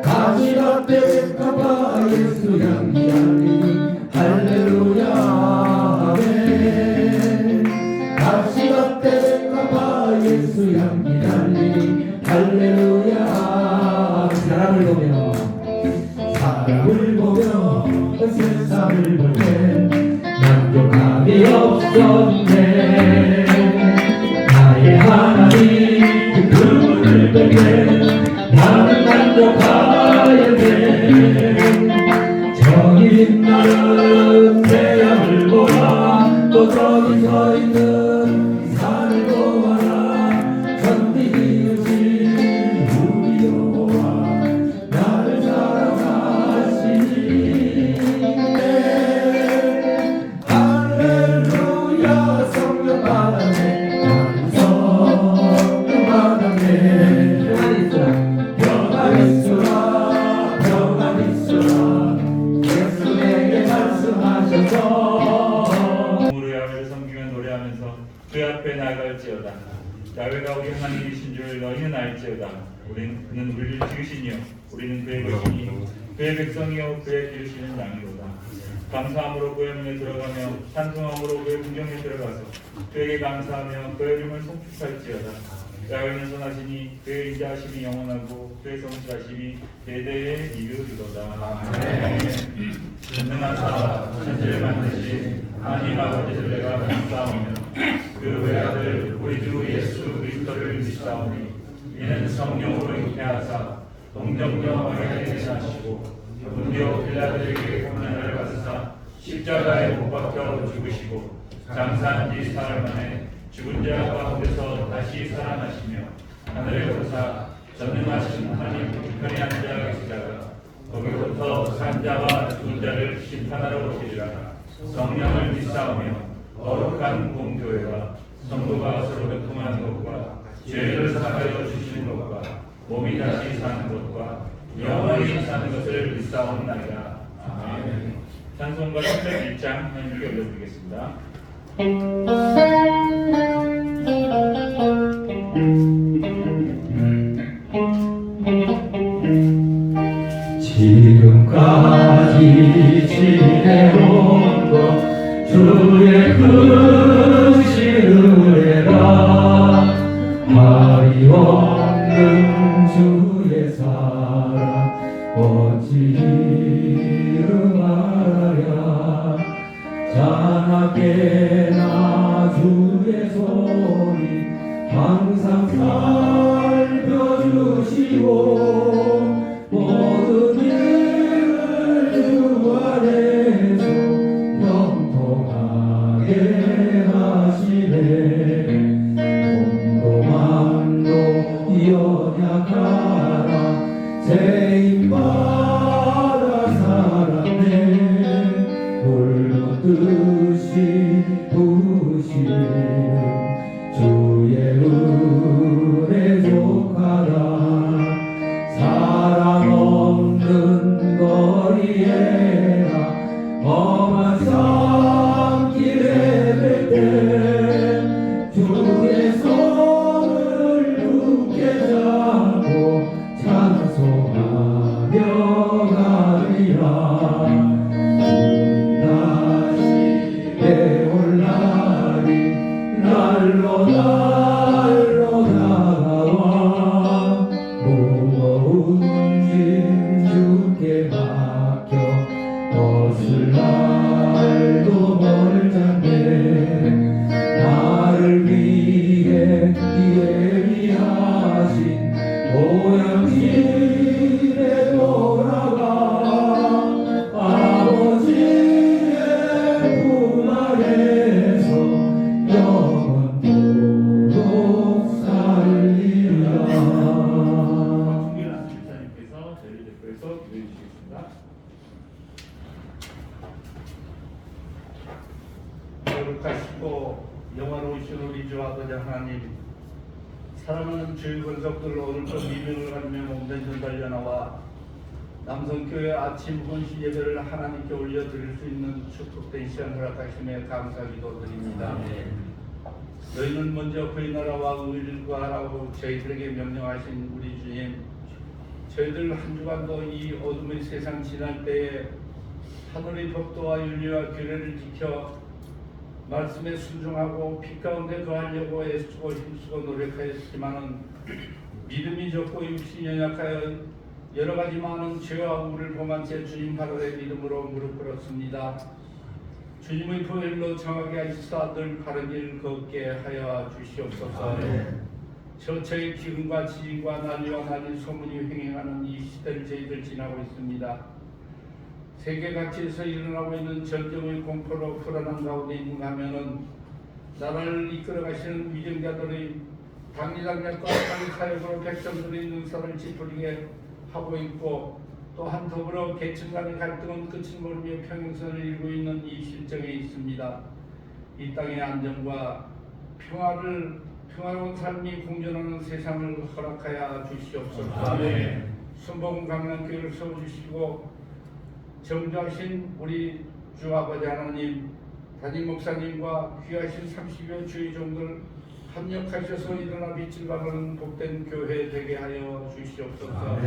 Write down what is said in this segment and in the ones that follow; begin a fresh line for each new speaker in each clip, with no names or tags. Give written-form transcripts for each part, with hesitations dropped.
가시밭에 가봐 예수 향기 달리니 할렐루야 아멘. 가시밭에 가봐 예수 향기 달리니 할렐루야. 사람을 보며 세상을 볼 때 만족함이 없었네. 나의 하나님 그분을 볼 때 나는 만족하야 돼. 저기 나는 태양을 보라. 또 저기 서 있는 산을 보아라. 천지 지으신 우리 여호와 나를 사랑하시니. 할렐루야. 성령 받았네. 나는 성령 받았네. 평안 있으라 평안 있으라 예수 내게 말씀하셔서.
우리 야훼를 섬기며 노래하면서 그 앞에 나아갈지어다. 야훼가 우리 하나님이신 줄 너희는 알지어다. 그는 우리를 지으시니요 우리는 그의 것이니 그의 백성이요 그의 기르시는 양이로다. 감사함으로 그의 문에 들어가며 찬송함으로 그의 궁경에 들어가서 그에게 감사하며 그의 이름을 송축할지어다. 야훼는 선하시니 그의 인자하심이 영원하고 그의 성실하심이 대대에 이르리로다. 아멘. 전능하사 천지를 만드신 하나님 아버지를 내가 감사하며 그 외아들 우리 주 예수 그리스도를 믿사오니 이는 성령으로 잉태하사 동정녀 마리아에 태어나시고 본디오 빌라도에게 고난을 받으사 십자가에 못 박혀 죽으시고 장사한 지 사흘 만에 죽은 자 가운데서 다시 살아나시며 하늘에 오르사 전능하신 하나님 우편에 앉아 계시다가 거기로부터 산 자와 죽은 자를 심판하러 오시리라. 성령을 믿사오며 거룩한 공교회와 성도가 서로 교통하는 것과 죄를 사하여 주시는 것과 몸이 다시 사는 것과 영원히 사는 것을 믿사옵나이다. 아멘. 찬송가 301장 하나님께 올려드리겠습니다.
지금까지 지내온 것 주의 크신 은혜라. 말이 없는 주의 사랑 어찌 이루 말하랴. 자나깨나 주의 소리 항상 살펴주시고 모든 일을 주 안에서 영통하게 하시네. 돈도 연약하라 죄인마다 살았네. 불붙듯이 부시는 주의 은혜 족하다. 사랑 없는 거리에나 험한 산길에 뵐 때 주의 손을 굳게 잡고 찬송하며 가리라. 주님의 올날이 날로 다가와. 무거운 짐 주께 맡겨 벗을 날도 멀잖네. 나를 위해 예비하신 고향집에 돌아가. 아버지의 품 안에서 영원토록 살리라.
김기란 집사님께서 저희를 대표해서 기도해 주시겠습니다.
거룩하시고 영화로우신 우리 주 아버지 하나님, 사랑하는 주의 권속들로 오늘도 미명을 하며 몸된 전달려 나와 남성교회 아침 혼시 예배를 하나님께 올려드릴 수 있는 축복된 시간 허락하심에 감사 기도드립니다. 너희는 먼저 그의 나라와 의를 구하라고 저희들에게 명령하신 우리 주님, 저희들 한 주간도 이 어둠의 세상 지날 때에 하늘의 법도와 윤리와 규례를 지켜 말씀에 순종하고 빛 가운데 거하려고 애쓰고 힘쓰고 노력하였지만은 믿음이 적고 육신이 연약하여 여러 가지 많은 죄와 우를 범한 채 주님 발아래 믿음으로 무릎 꿇었습니다. 주님의 보혈로 정하게 하시사 늘 바른 길 걷게 하여 주시옵소서. 저처의 기근과 지진과 난리와 난리 소문이 횡행하는 이 시대를 저희들 지나고 있습니다. 세계 각지에서 일어나고 있는 전쟁의 공포로 불안한 가운데 있는가면은 나라를 이끌어 가시는 위정자들의 당리당략과 당사역으로 백성들의 눈살을 찌푸리게 하고 있고, 또한 더불어 계층 간의 갈등은 끝을 모르며 평행선을 이루고 있는 이 실정에 있습니다. 이 땅의 안정과 평화로운 삶이 공존하는 세상을 허락하여 주시옵소서. 순복음 강남교회를 세워주시고 정조하신 우리 주 아버지 하나님, 담임 목사님과 귀하신 30여 주의 종들 합력하셔서 일어나 빛을 발하는 복된 교회 되게 하여 주시옵소서.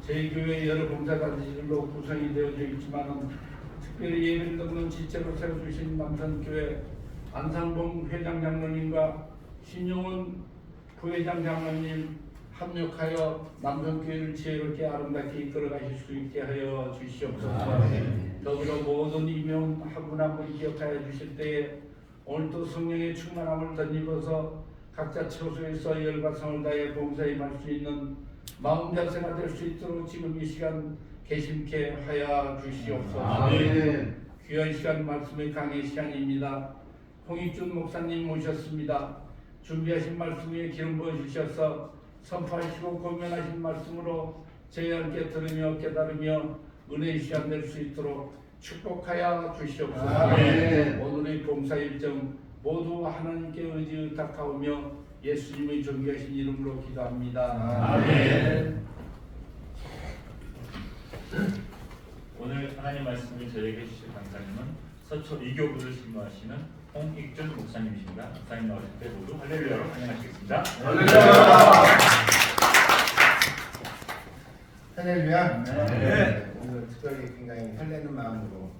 저희 교회 여러 봉사단체들로 구성이 되어져 있지만 특별히 예배를 돕는 지체로 세워주신 남산교회 안상봉 회장 장로님과 신용원 부회장 장로님 합력하여 남산교회를 지혜롭게 아름답게 이끌어 가실 수 있게 하여 주시옵소서. 더불어 모든 이명 한 분 한 분 기억하여 주실 때에 오늘도 성령의 충만함을 덧입어서 각자 처소에서 열과 성을 다해 봉사에 임할 수 있는 마음 자세가 될 수 있도록 지금 이 시간 계심케 하여 주시옵소서. 귀한 시간 말씀의 강의 시간입니다. 홍익준 목사님 모셨습니다. 준비하신 말씀 위에 기름 부어주셔서 선포하시고 공연하신 말씀으로 저희 함께 들으며 깨달으며 은혜의 시간 될 수 있도록 축복하여 주시옵소서. 오늘의 봉사 일정 모두 하나님께 의지 의탁하오며 예수님의 존귀하신 이름으로 기도합니다. 아멘.
오늘 하나님 말씀을 저에게 주실 강사님은 서초 이교부를 신무하시는 홍익준 목사님이십니다. 목사님 나오실 때 모두 할렐루야로 환영하시겠습니다.
할렐루야. 네. 오늘 특별히 굉장히 설레는 마음으로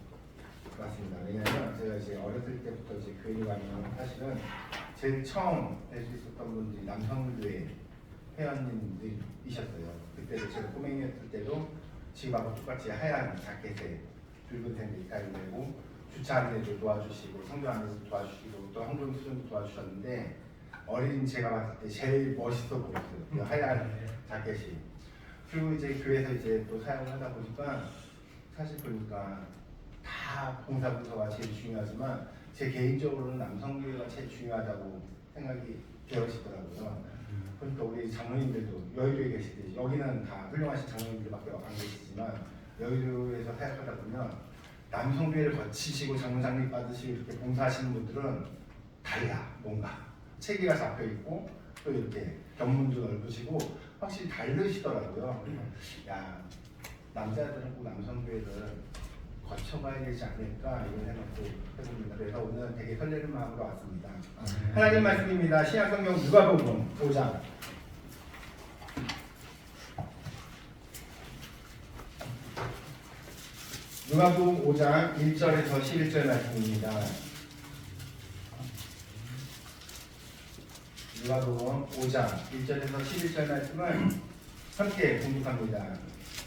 왔습니다. 왜냐하면 제가 이제 어렸을 때부터 이제 교회 가면 사실은 제일 처음 뵐 수 있었던 분들이 남성교회 회원님들이셨어요. 그때 제가 꼬맹이였을 때도 지금하고 똑같이 하얀 자켓에 붉은 색 넥타이를 메고 주차하는 데도 도와주시고 성교하는 데도 도와주시고 또 항공 수준도 도와주셨는데 어린 제가 봤을 때 제일 멋있어 보였어요. 그 하얀 자켓이. 그리고 이제 교회에서 이제 또 사용을 하다 보니까 사실 보니까 다 봉사부서가 제일 중요하지만 제 개인적으로는 남성교회가 제일 중요하다고 생각이 되어지더라고요. 그러니까 우리 장로님들도 여의도에 계실 때 여기는 다 훌륭하신 장로님들밖에 안 계시지만 여의도에서 사역하다 보면 남성교회를 거치시고 장로장립 받으시고 이렇게 봉사하시는 분들은 달라. 뭔가 체계가 잡혀 있고 또 이렇게 견문도 넓으시고 확실히 다르시더라고요. 야, 남자들은 꼭 남성교회를 거쳐가야 되지 않을까 이런 생각도 해봅니다. 그래서 오늘 되게 설레는 마음으로 왔습니다. 하나님 말씀입니다. 신약성경 누가복음 5장. 누가복음 5장 1절에서 11절 말씀입니다. 누가복음 5장 1절에서 11절 말씀을 함께 공독합니다.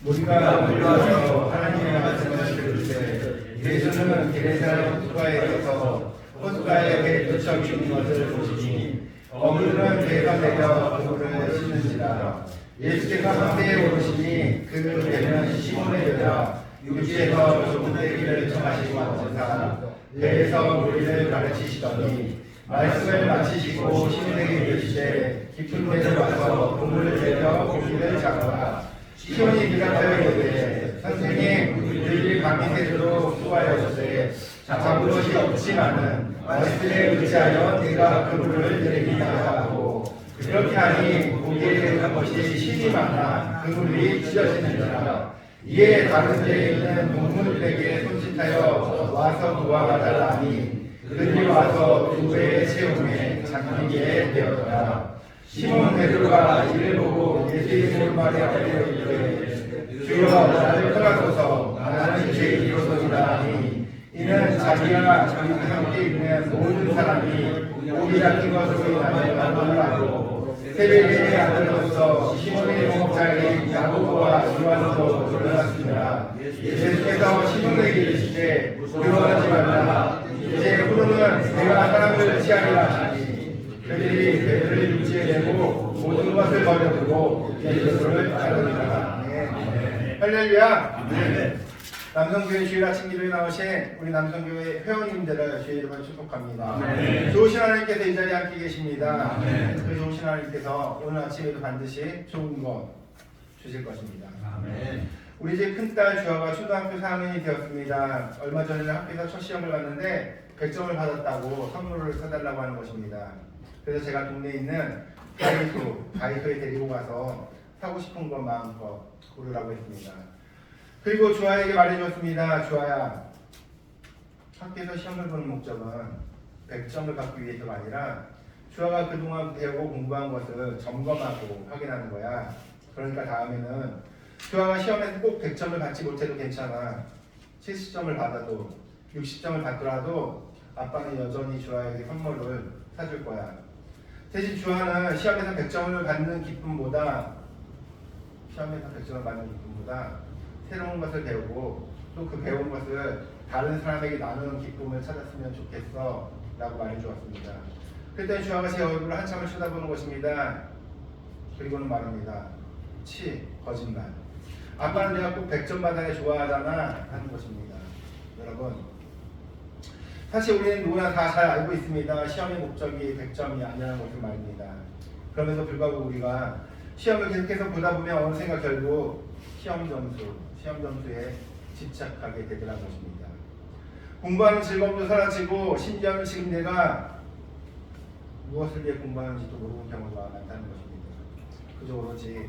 우리가 몰려와서 하나님의 말씀을 들을 때 예수는 게네사렛 호숫가에 서서 호숫가에 배 두 척이 있는 것을 보시니 어물은 배가 내려 그물을 씻는지라. 예수께서 함대에 오르시니 그 배는 시몬의 배라. 육지에서 좁은 데기를 청하시고 원사 배에서 우리를 가르치시더니 말씀을 마치시고 시몬에게 이르시되 깊은 데를 와서 그물을 내려 고기를 잡아라. 시몬이 대답하여 이르되 선생님 우리들이 밤이 새도록 수고하였으되 잡은 것이 없지만은 말씀에 의지하여 내가 그물을 내리기다 하고 그렇게 하니 고기에 든 것이 심이 많아 그물이 찢어지느니라. 이에 다른 데에 있는 동물들에게 손짓하여 와서 도와가 달라니 그들이 와서 두 배의 채움에 잠기게 되었더라. 시몬 베드로가 이를 보고 예수 이름으로 말하여 이르되 주여 나를 떠나소서 나는 죄인이로소이다 하니 이는 자기와 자기와 함께 있는 모든 사람이 우리 같은 것으로 인하여 놀라고 새벽에 아들로서 시몬의 목자인 야고보와 요한도 놀랐습니다. 예수께서 시몬에게 이르시되 두려워하지 말라 이제 후로는 내가 사람을 취하리라 하시니 그들이 배를 육지에 내고 모든 것을 버려두고 예수를 따르니라. 할렐루야. 남성교회 주일 아침 기도에 나오신 우리 남성교회 회원님들을 주의 이름으로 축복합니다. 좋으신 하나님께서 이 자리에 함께 계십니다. 그 좋으신 하나님께서 오늘 아침에도 반드시 좋은 것 주실 것입니다. 우리 집 큰딸 주아가 초등학교 4학년이 되었습니다. 얼마 전에는 학교에서 첫 시험을 봤는데 100점을 받았다고 선물을 사달라고 하는 것입니다. 그래서 제가 동네에 있는 다이소에 데리고 가서 사고 싶은 것 마음껏 고르라고 했습니다. 그리고 주아에게 말해줬습니다. 주아야, 학교에서 시험을 보는 목적은 100점을 받기 위해서가 아니라 주아가 그동안 배우고 공부한 것을 점검하고 확인하는 거야. 그러니까 다음에는 주아가 시험에서 꼭 100점을 받지 못해도 괜찮아. 70점을 받아도 60점을 받더라도 아빠는 여전히 주아에게 선물을 사줄 거야. 대신 주아는 시험에서 100점을 받는 기쁨보다 새로운 것을 배우고 또 그 배운 것을 다른 사람에게 나누는 기쁨을 찾았으면 좋겠어 라고 말해주었습니다. 그때 주아가 제 얼굴을 한참을 쳐다보는 것입니다. 그리고는 말합니다. 거짓말. 아빠는 내가 꼭 100점 받아야 좋아하잖아 하는 것입니다. 여러분, 사실 우리는 누구나 다 잘 알고 있습니다. 시험의 목적이 100점이 아니라는 것을 말입니다. 그럼에도 불구하고 우리가 시험을 계속해서 보다 보면 어느샌가 결국 시험 점수에 집착하게 되더라는 것입니다. 공부하는 즐거움도 사라지고 심지어는 지금 내가 무엇을 위해 공부하는지도 모르는 경우가 많다는 것입니다. 그저 오로지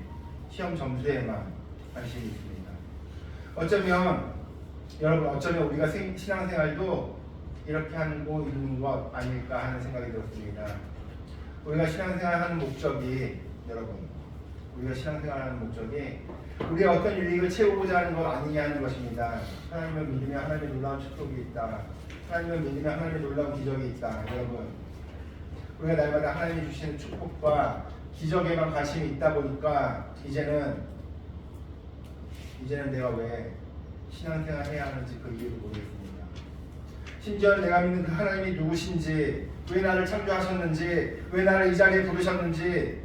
시험 점수에만 관심이 있습니다. 어쩌면 우리가 신앙생활도 이렇게 하고 있는 것 아닐까 하는 생각이 들었습니다. 우리가 신앙생활하는 목적이 우리의 어떤 유익을 채우고자 하는 것 아니냐 하는 것입니다. 하나님을 믿으면 하나님의 놀라운 축복이 있다. 하나님을 믿으면 하나님의 놀라운 기적이 있다. 여러분, 우리가 날마다 하나님이 주시는 축복과 기적에만 관심이 있다 보니까 이제는 내가 왜 신앙생활 해야 하는지 그 이유를 모르겠습니다. 심지어 내가 믿는 그 하나님이 누구신지, 왜 나를 창조하셨는지, 왜 나를 이 자리에 부르셨는지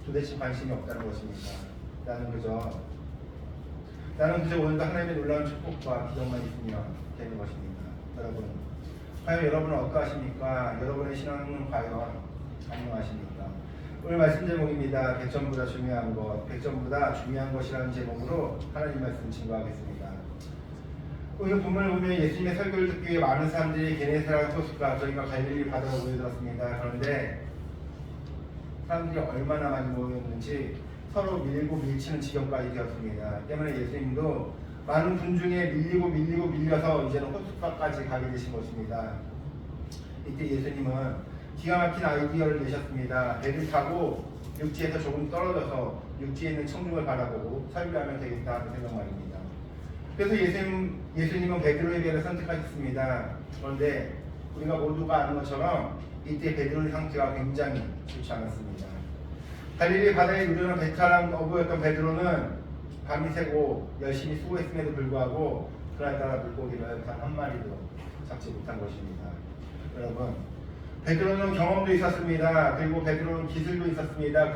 도대체 관심이 없다는 것입니다. 나는 그저 오늘도 하나님의 놀라운 축복과 기적만 있으면 되는 것입니다. 여러분, 과연 여러분은 어떠하십니까? 여러분의 신앙은 과연 안녕하십니까? 오늘 말씀 제목입니다. 100점보다 중요한 것, 100점보다 중요한 것이라는 제목으로 하나님 말씀 증거하겠습니다. 오늘 본문을 보면 예수님의 설교를 듣기 위해 많은 사람들이 게네사렛 호숫가, 저희가 갈릴리 바다로 모여들었습니다. 그런데 사람들이 얼마나 많이 모였는지 서로 밀고 밀치는 지경까지 되었습니다. 때문에 예수님도 많은 분 중에 밀려서 이제는 호숫가까지 가게 되신 것입니다. 이때 예수님은 기가 막힌 아이디어를 내셨습니다. 배를 타고 육지에서 조금 떨어져서 육지에 있는 청중을 바라보고 설교하면 되겠다 하는 생각 말입니다. 그래서 예수님은 베드로의 배를 선택하셨습니다. 그런데 우리가 모두가 아는 것처럼 이때 베드로의 상태가 굉장히 좋지 않았습니다. 갈릴리 바다에 누르는 베테랑 어부였던 베드로는 밤이 새고 열심히 수고했음에도 불구하고 그날따라 물고기를 단 한 마리도 잡지 못한 것입니다. 여러분, 베드로는 경험도 있었습니다. 그리고 베드로는 기술도 있었습니다.